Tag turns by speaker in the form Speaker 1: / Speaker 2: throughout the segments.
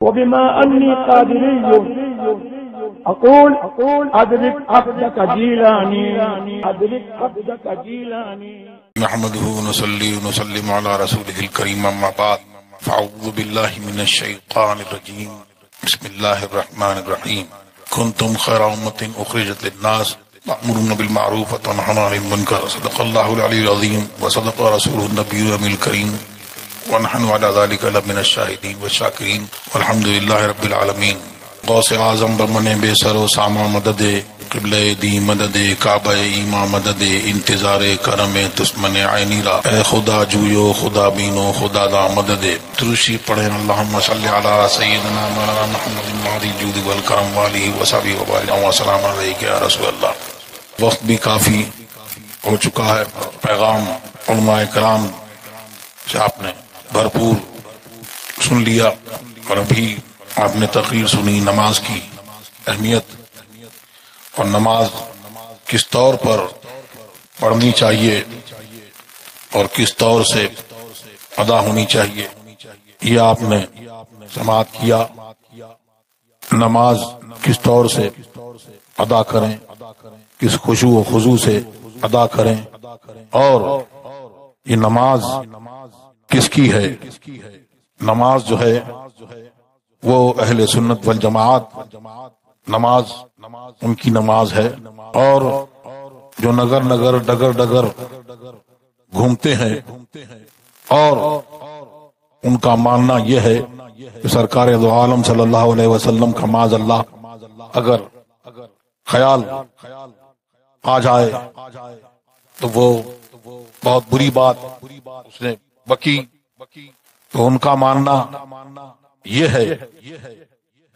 Speaker 1: وبما أني قادري أقول أدرك عبدك جيلاني أدرك عبدك جيلاني.
Speaker 2: نحمده ونصلي ونسلم على رسوله الكريم أما بعد فأعوذ بالله من الشيطان الرجيم بسم الله الرحمن الرحيم كنتم خير أمة أخرجت للناس تأمرون بالمعروف وتنهون عن المنكر صدق الله العلي العظيم وصدق رسوله النبي الأمين الكريم ونحن على ذلك لمن الشاهدين والشاكرين والحمد لله رب العالمین. غوث اعظم بمن بے سر و ساما مدد قبلہ دی مدد کعبہ ایما مدد انتظار کرم تسمن عینی را اے خدا جویو خدا بینو خدا دا مدد. ترشی پڑھیں اللہم صلی علی سیدنا مولانا محمد المہدی الجود والکرم والی وصحبہ وبارک وسلم علیک یا رسول اللہ. وقت بھی کافی ہو چکا ہے. پیغام علماء کرام سے آپ نے بھرپور سن لیا اور ابھی آپ نے تقریر سنی نماز کی اہمیت اور نماز کس طور پر پڑھنی چاہیے اور کس طور سے ادا ہونی چاہیے یہ آپ نے سماعت کیا. نماز کس طور سے ادا کریں, کس خشوع و خضوع سے ادا کریں اور یہ نماز کس کی ہے. نماز جو ہے وہ اہل سنت والجماعت نماز ان کی نماز ہے, اور جو نگر نگر ڈگر ڈگر گھومتے ہیں اور ان کا ماننا یہ ہے کہ سرکار دو عالم صلی اللہ علیہ وسلم کا معاذ اللہ اگر خیال آ جائے تو وہ بہت بری بات اس نے بکی, تو ان کا ماننا یہ ہے.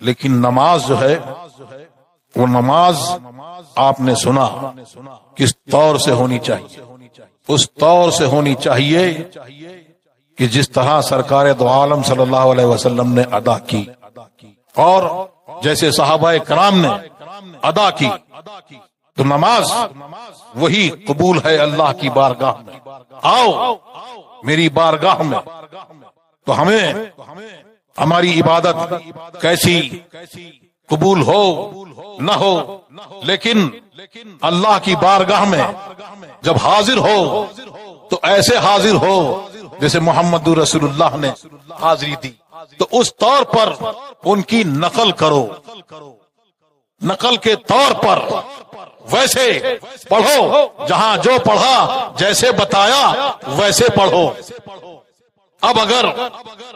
Speaker 2: لیکن نماز جو ہے وہ نماز آپ نے سنا کس طور سے ہونی چاہیے. اس طور سے ہونی چاہیے کہ جس طرح سرکار دو عالم صلی اللہ علیہ وسلم نے ادا کی اور جیسے صحابہ کرام نے ادا کی. تو نماز وہی قبول ہے اللہ کی بارگاہ میں. آؤ میری بارگاہ میں. تو ہمیں ہماری عبادت کیسی قبول ہو نہ ہو, لیکن اللہ کی بارگاہ میں جب حاضر ہو تو ایسے حاضر ہو جیسے محمد رسول اللہ نے حاضری دی. تو اس طور پر ان کی نقل کرو, نقل کے طور پر ویسے پڑھو, جہاں جو پڑھا جیسے بتایا ویسے پڑھو. اب اگر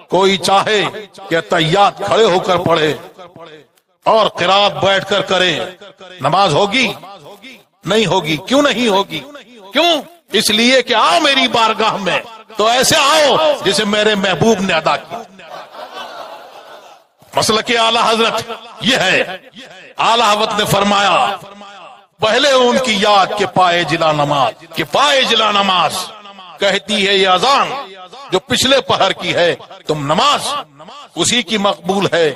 Speaker 2: کوئی چاہے کہ تحیات کھڑے ہو کر پڑھے اور قرات بیٹھ کر کرے, نماز ہوگی نہیں ہوگی. کیوں نہیں ہوگی؟ کیوں؟ اس لیے کہ آؤ میری بارگاہ میں تو ایسے آؤ جسے میرے محبوب نے ادا کیا. مسلک اعلی حضرت یہ ہے. اعلی حضرت نے فرمایا پہلے ان کی یاد کے پائے جلا نماز, کہ پائے جلا نماز کہتی ہے یہ اذان جو پچھلے پہر کی ہے. تم نماز اسی کی مقبول ہے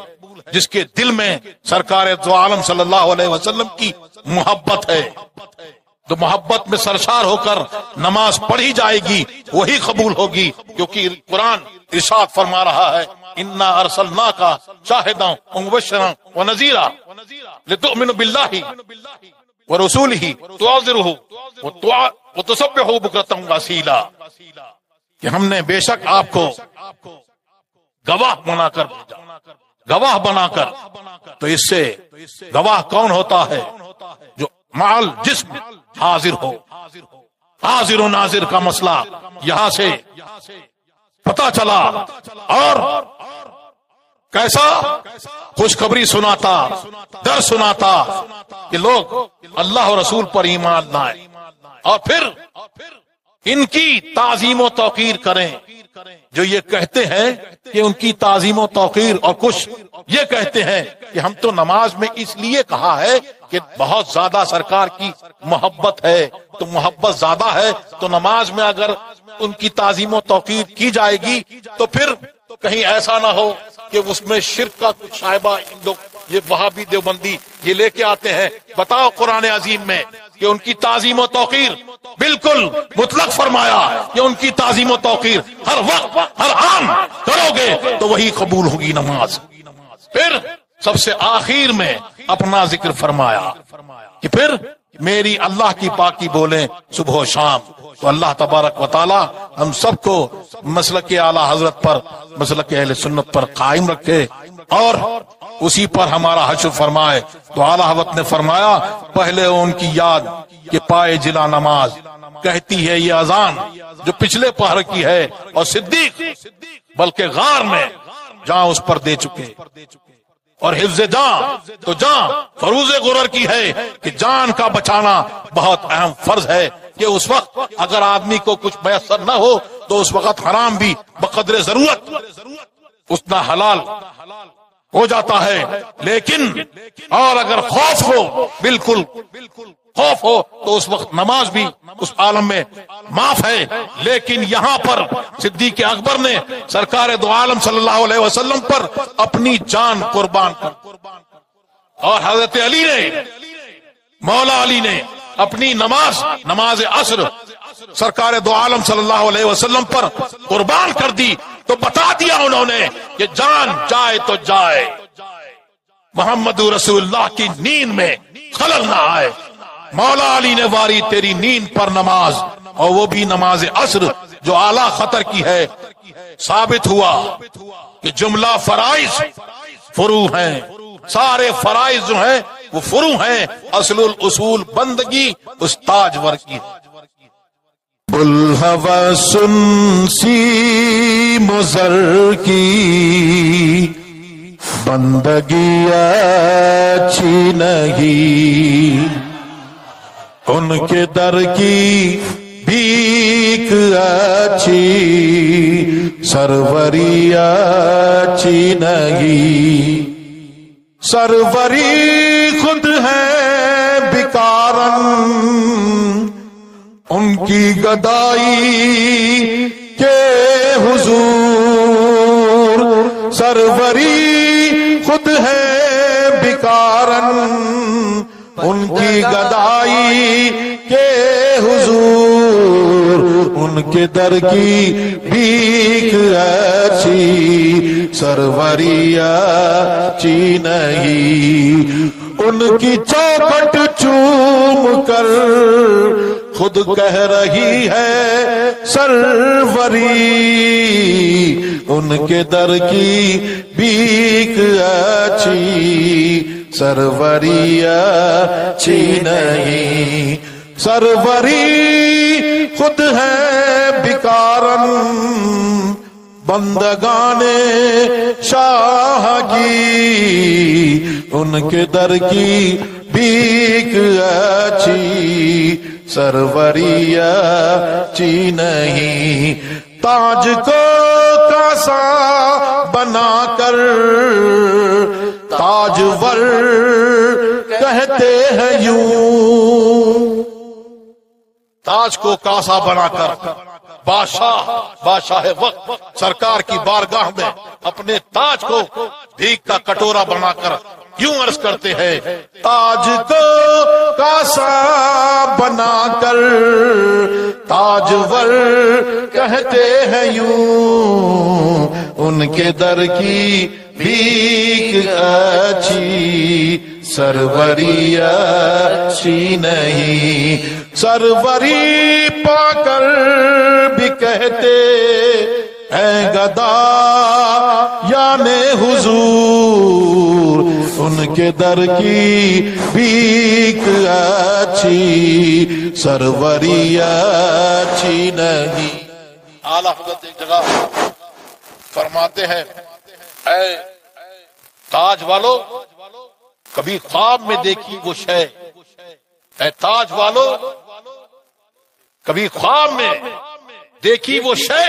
Speaker 2: جس کے دل میں سرکار دو عالم صلی اللہ علیہ وسلم کی محبت ہے. تو محبت میں سرشار ہو کر نماز پڑھی جائے گی وہی قبول ہوگی, کیونکہ قرآن ارشاد فرما رہا ہے انا ارسلناک شاہدا ومبشرا ونذیرا لتؤمنوا باللہ ورسولہ تعذروہ وتسبحوہ بکرۃ واصیلا, کہ ہم نے بے شک آپ کو گواہ بنا کر بھیجا, گواہ بنا کر. تو اس سے گواہ کون ہوتا ہے؟ جو مال جسم حاضر ہو. حاضر و ناظر کا مسئلہ یہاں سے پتا چلا. اور کیسا خوشخبری سناتا, در سناتا کہ لوگ اللہ و رسول پر ایمان لائیں اور پھر ان کی تعظیم و توقیر کریں. جو یہ کہتے ہیں کہ ان کی تعظیم و توقیر, اور کچھ یہ کہتے ہیں کہ ہم تو نماز میں اس لیے کہا ہے کہ بہت زیادہ سرکار کی محبت ہے, تو محبت زیادہ ہے تو نماز میں اگر ان کی تعظیم و توقیر کی جائے گی تو پھر کہیں ایسا نہ ہو کہ اس میں شرک کا کچھ شائبہ لوگ یہ وہابی دیوبندی یہ لے کے آتے ہیں. بتاؤ قرآن عظیم میں کہ ان کی تعظیم و توقیر بالکل مطلق فرمایا کہ ان کی تعظیم و توقیر ہر وقت ہر آن کرو گے تو وہی قبول ہوگی نماز. پھر سب سے آخر میں اپنا ذکر فرمایا کہ پھر میری اللہ کی پاکی بولیں صبح و شام. تو اللہ تبارک و تعالی ہم سب کو مسلک اعلی حضرت پر، مسلک اہل سنت پر قائم رکھے اور اسی پر ہمارا حشر فرمائے. تو اعلی حضرت نے فرمایا پہلے ان کی یاد کہ پائے جلا نماز کہتی ہے یہ اذان جو پچھلے پہر کی ہے، اور صدیق بلکہ غار میں جہاں اس پر دے چکے. اور حفظ جان تو جان فروز غرر کی ہے کہ جان کا بچانا بہت اہم فرض ہے کہ اس وقت اگر آدمی کو کچھ میسر نہ ہو تو اس وقت حرام بھی بقدر ضرورت اتنا حلال ہو جاتا ہے. لیکن اور اگر خوف ہو، بالکل خوف ہو، تو اس وقت نماز بھی اس عالم میں معاف ہے. لیکن یہاں پر صدیق اکبر نے سرکار دو عالم صلی اللہ علیہ وسلم پر اپنی جان قربان کر، اور حضرت علی نے، مولا علی نے اپنی نماز عصر سرکار دو عالم صلی اللہ علیہ وسلم پر قربان کر دی. تو بتا دیا انہوں نے کہ جان جائے تو جائے، محمد رسول اللہ کی نیند میں خلل نہ آئے. مولا علی نے واری تیری نیند پر نماز، اور وہ بھی نماز عصر جو اعلیٰ خطر کی ہے. ثابت ہوا کہ جملہ فرائض فرو ہیں، سارے فرائض جو ہیں وہ فرو ہیں. اصل الاصول بندگی اس تاجور کی ہے.
Speaker 3: بلہوا سن سی مضر کی بندگی اچھی نہیں، ان کے در کی بھیک اچھی سروری اچھی نہیں. سروری خود ہے بیکارن، ان کی گدائی کے حضور. سروری خود ہے بیکارن، ان کی گدائی کے حضور. ان کے در کی بھیک اچھی سروری اچھی نہیں. ان کی چوکھٹ چوم کر خود کہہ رہی ہے سروری. ان کے در کی بھیک اچھی سروری اچھی نہیں. سروری خود ہے بیکارن، بندگان شاہ کی. ان کے در کی بھیک اچھی سروری اچھی نہیں. تاج کو کاسا بنا کر تاجور کہتے ہیں یوں.
Speaker 2: تاج کو کاسا بنا کر بادشاہ وقت سرکار کی بارگاہ میں اپنے تاج کو بھیک کا کٹورا بنا کر یوں عرض کرتے ہیں.
Speaker 3: تاج کو کاسا بنا کر تاجور کہتے ہیں یوں. ان کے در کی بھیک اچھی سروری اچھی نہیں. سروری پا کر بھی کہتے ہیں گدا یعنی حضور. ان کے در کی بھیک اچھی سروری اچھی نہیں.
Speaker 2: اعلیٰ حضرت ایک جگہ فرماتے ہیں اے تاج والو کبھی خواب میں دیکھی وہ شے. اے تاج والو کبھی خواب میں دیکھی وہ شے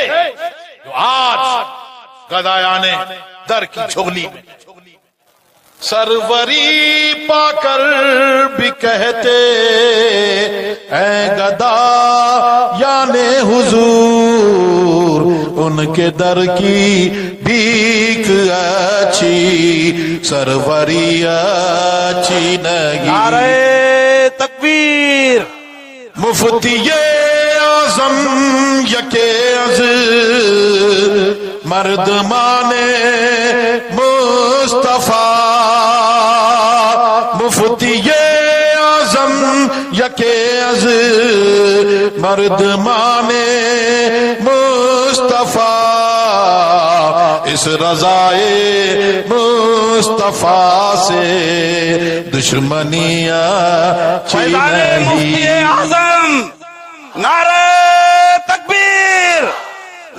Speaker 2: جو آج گدایانے در کی جھولی میں.
Speaker 3: سروری پا کر بھی کہتے ہیں گدا یعنی حضور. ان کے در کی بھیک اچھی سروری اچھی نہیں.
Speaker 1: نعرہ تکبیر.
Speaker 3: مفتی اعظم یکے از مردمان مصطفیٰ مفتی اعظم یکے از مردمان مصطفیٰ اس رضائے مصطفیٰ سے دشمنیاں
Speaker 1: فیضان مفتی اعظم، نعرہ تکبیر،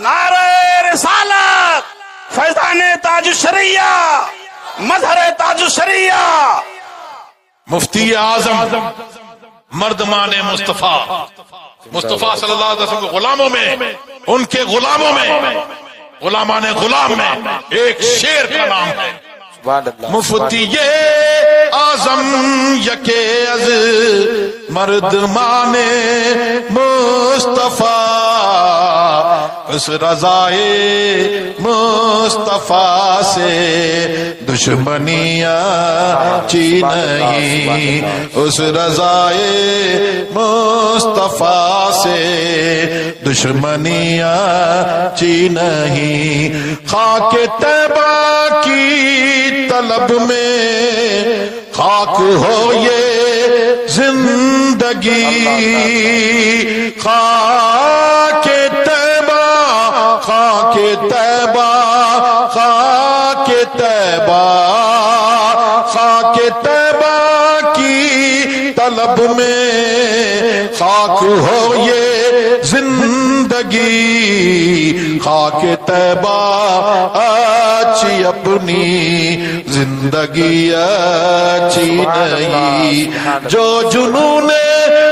Speaker 1: نعرہ رسالت، فیضان تاج الشریعہ، مظہر تاج الشریعہ.
Speaker 2: مفتی اعظم مردمان مصطفیٰ، مصطفیٰ صلی اللہ علیہ وسلم کے غلاموں میں، ان کے غلاموں میں، غلامان غلام میں ایک شیر کا نام ہے
Speaker 3: مفتی اعظم یکے از مردمان مصطفیٰ اس رضائے مصطفیٰ سے دشمنیاں چی نہیں، اس رضائے مصطفیٰ سے دشمنیاں چی نہیں. خاک طیبہ کی طلب میں خاک ہو یہ زندگی، خاک طیبہ، خاک طیبہ، خاک طیبہ، خاک طیبہ کی طلب میں خاک ہو یہ زندگی، خاک طیبہ اچھی اپنی زندگی اچھی نہیں. جو جنون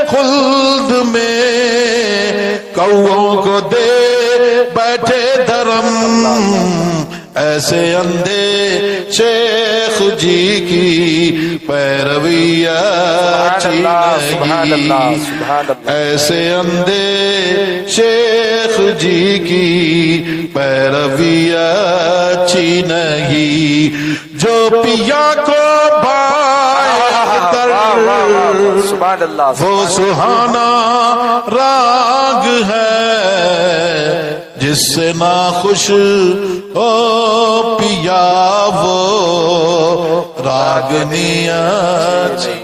Speaker 3: خلد میں کوؤں کو دے بیٹھے دھرم، ایسے اندھے شیخ جی کی پیروی اچھی نہیں، ایسے اندھے شیخ جی کی پیروی اچھی نہیں. جو پیا کو بائے در وہ سہانا راگ ہے، جس سے ناخوش ہو پیا وہ راگنی اچھی